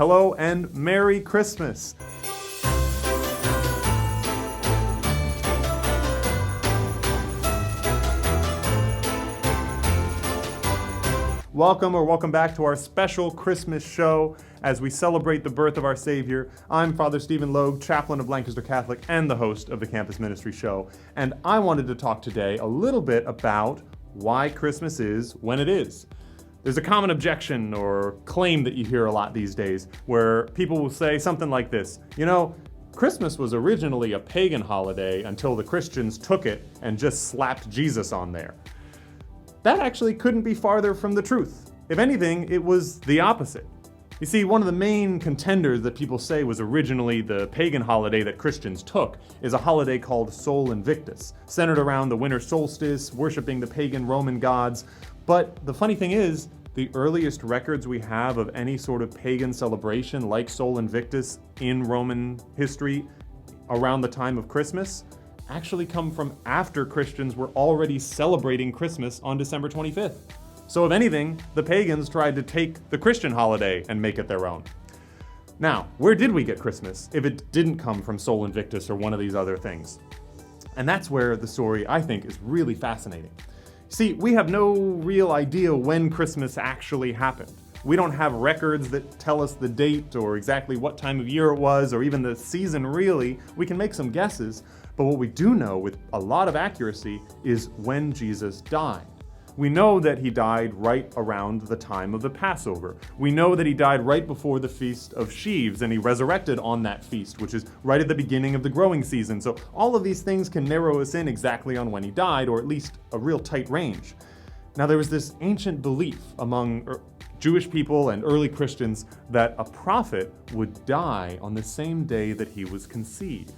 Hello and Merry Christmas. Welcome back to our special Christmas show as we celebrate the birth of our Savior. I'm Father Stephen Logue, chaplain of Lancaster Catholic and the host of the Campus Ministry Show. And I wanted to talk today a little bit about why Christmas is when it is. There's a common objection or claim that you hear a lot these days where people will say something like this: Christmas was originally a pagan holiday until the Christians took it and just slapped Jesus on there. That actually couldn't be farther from the truth. If anything, it was the opposite. You see, one of the main contenders that people say was originally the pagan holiday that Christians took is a holiday called Sol Invictus, centered around the winter solstice, worshiping the pagan Roman gods. But the funny thing is, the earliest records we have of any sort of pagan celebration like Sol Invictus in Roman history around the time of Christmas actually come from after Christians were already celebrating Christmas on December 25th. So if anything, the pagans tried to take the Christian holiday and make it their own. Now, where did we get Christmas if it didn't come from Sol Invictus or one of these other things? And that's where the story, I think, is really fascinating. See, we have no real idea when Christmas actually happened. We don't have records that tell us the date or exactly what time of year it was or even the season really. We can make some guesses, but what we do know with a lot of accuracy is when Jesus died. We know that he died right around the time of the Passover. We know that he died right before the Feast of Sheaves, and he resurrected on that feast, which is right at the beginning of the growing season. So all of these things can narrow us in exactly on when he died, or at least a real tight range. Now, there was this ancient belief among Jewish people and early Christians that a prophet would die on the same day that he was conceived.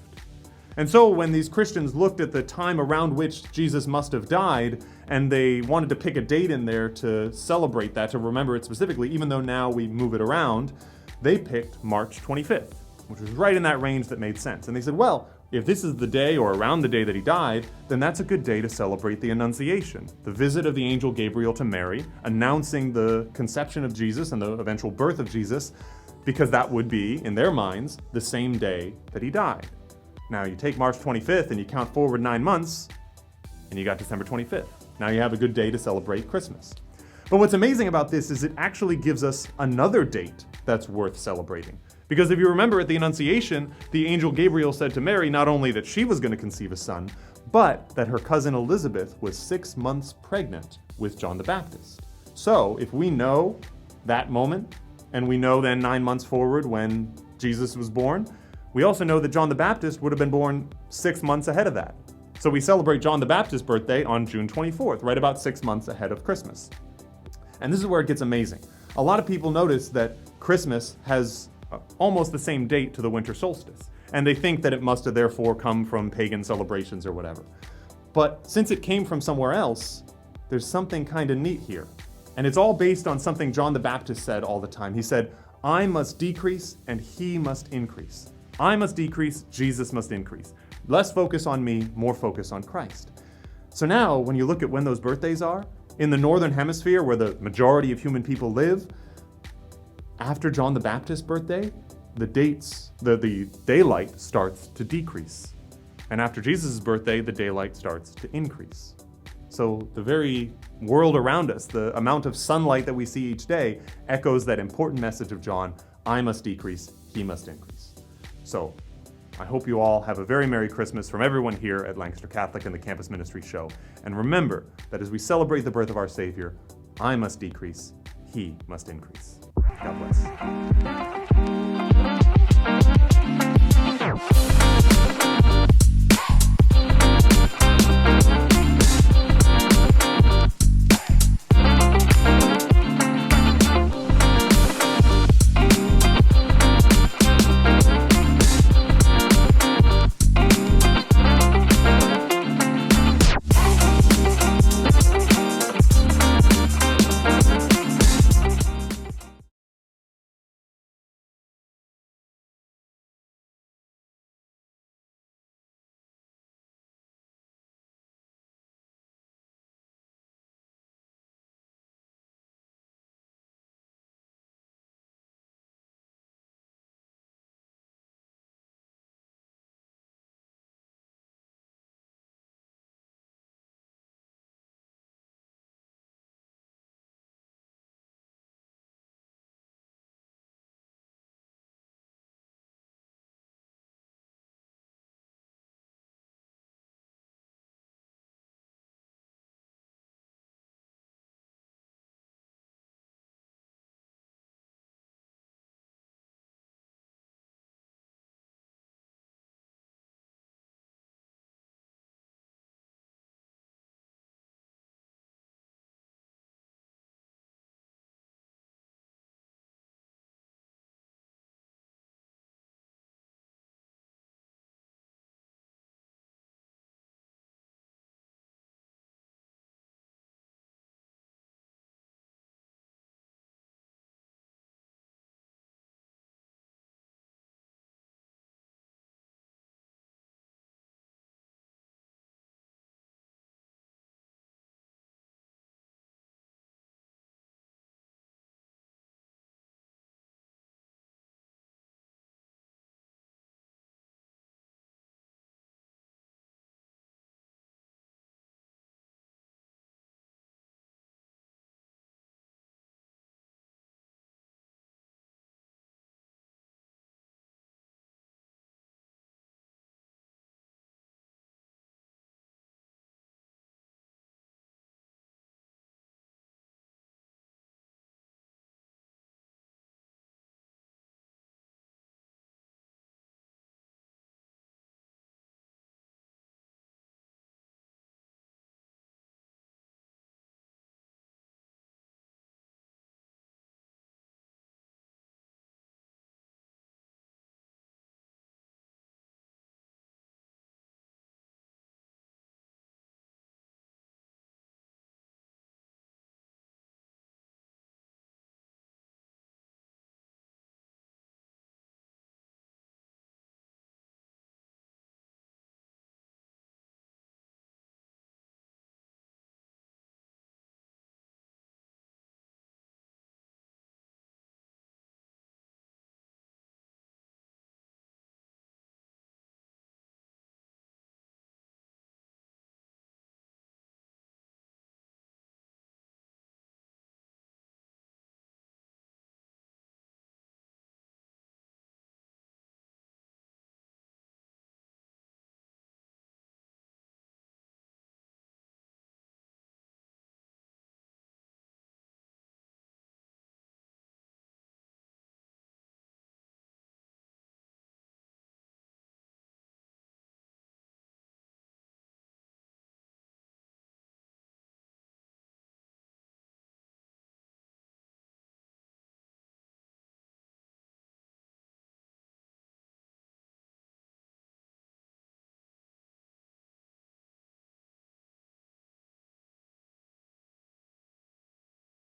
And so when these Christians looked at the time around which Jesus must have died, and they wanted to pick a date in there to celebrate that, to remember it specifically, even though now we move it around, they picked March 25th, which was right in that range that made sense. And they said, well, if this is the day or around the day that he died, then that's a good day to celebrate the Annunciation, the visit of the angel Gabriel to Mary, announcing the conception of Jesus and the eventual birth of Jesus, because that would be, in their minds, the same day that he died. Now you take March 25th and you count forward 9 months, and you got December 25th. Now you have a good day to celebrate Christmas. But what's amazing about this is it actually gives us another date that's worth celebrating. Because if you remember at the Annunciation, the angel Gabriel said to Mary not only that she was going to conceive a son, but that her cousin Elizabeth was 6 months pregnant with John the Baptist. So if we know that moment, and we know then 9 months forward when Jesus was born, we also know that John the Baptist would have been born 6 months ahead of that. So we celebrate John the Baptist's birthday on June 24th, right about 6 months ahead of Christmas. And this is where it gets amazing. A lot of people notice that Christmas has almost the same date to the winter solstice, and they think that it must have therefore come from pagan celebrations or whatever. But since it came from somewhere else, there's something kind of neat here. And it's all based on something John the Baptist said all the time. He said, "I must decrease and he must increase. I must decrease, Jesus must increase. Less focus on me, more focus on Christ." So now, when you look at when those birthdays are, in the Northern Hemisphere, where the majority of human people live, after John the Baptist's birthday, the daylight starts to decrease. And after Jesus' birthday, the daylight starts to increase. So the very world around us, the amount of sunlight that we see each day, echoes that important message of John: I must decrease, he must increase. So I hope you all have a very Merry Christmas from everyone here at Lancaster Catholic and the Campus Ministry Show. And remember that as we celebrate the birth of our Savior, I must decrease, he must increase. God bless.